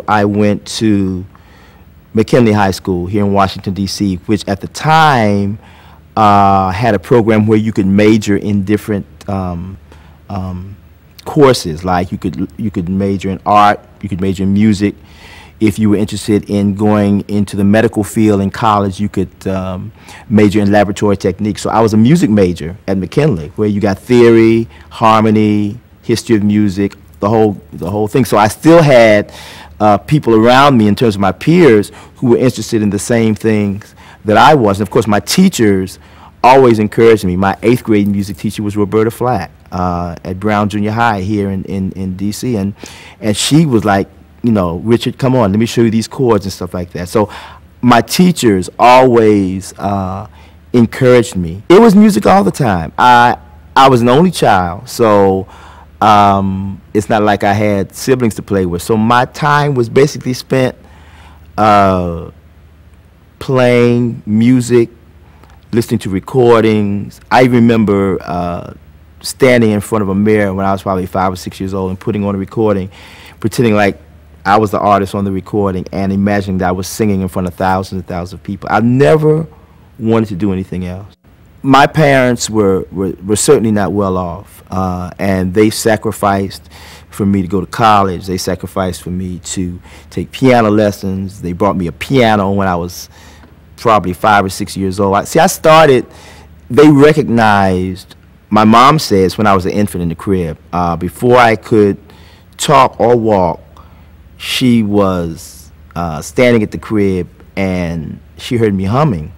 I went to McKinley High School here in Washington, D.C., which at the time had a program where you could major in different courses. Like you could major in art, you could major in music. If you were interested in going into the medical field in college, you could major in laboratory techniques. So I was a music major at McKinley, where you got theory, harmony, history of music, the whole thing. So I still had people around me in terms of my peers who were interested in the same things that I was. And of course, my teachers always encouraged me. My 8th grade music teacher was Roberta Flack at Brown Junior High here in D.C. And she was like, you know, Richard, come on, let me show you these chords and stuff like that. So my teachers always encouraged me. It was music all the time. I was an only child, so it's not like I had siblings to play with. So my time was basically spent playing music, listening to recordings. I remember standing in front of a mirror when I was probably 5 or 6 years old and putting on a recording, pretending like I was the artist on the recording and imagining that I was singing in front of thousands and thousands of people. I never wanted to do anything else. My parents were certainly not well off, and they sacrificed for me to go to college. They sacrificed for me to take piano lessons. They brought me a piano when I was probably 5 or 6 years old. They recognized, my mom says, when I was an infant in the crib, before I could talk or walk, she was standing at the crib and she heard me humming.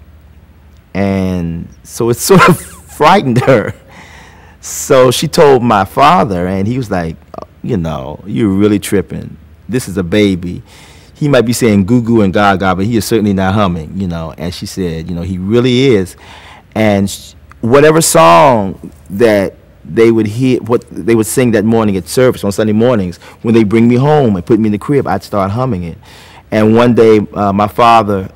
And so it sort of frightened her. So she told my father, and he was like, you know, you're really tripping. This is a baby. He might be saying goo goo and gaga, but he is certainly not humming, you know. And she said, you know, he really is. And whatever song that they would hear, what they would sing that morning at service on Sunday mornings, when they bring me home and put me in the crib, I'd start humming it. And one day, my father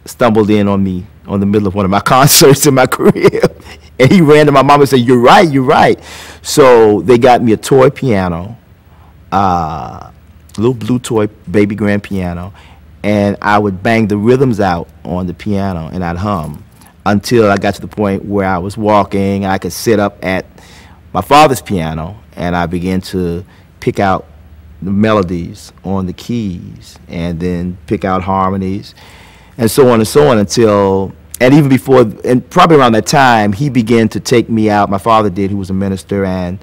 stumbled in on me on the middle of one of my concerts in my crib, and he ran to my mom and said, "You're right, you're right." So they got me a toy piano, little blue toy baby grand piano, and I would bang the rhythms out on the piano, and I'd hum until I got to the point where I was walking. I could sit up at my father's piano, and I began to pick out the melodies on the keys, and then pick out harmonies, and so on until, and even before, and probably around that time, he began to take me out. My father did, who was a minister, and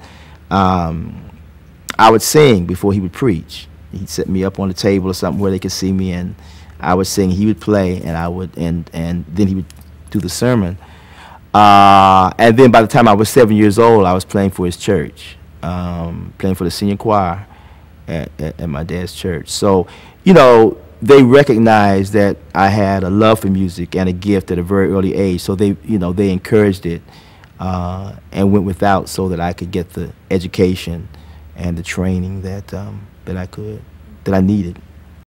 I would sing before he would preach. He'd set me up on the table or something where they could see me, and I would sing. He would play, and I would, and then he would do the sermon. And then by the time I was 7 years old, I was playing for his church, playing for the senior choir at my dad's church. So, you know, they recognized that I had a love for music and a gift at a very early age. So they, you know, they encouraged it and went without so that I could get the education and the training that I needed.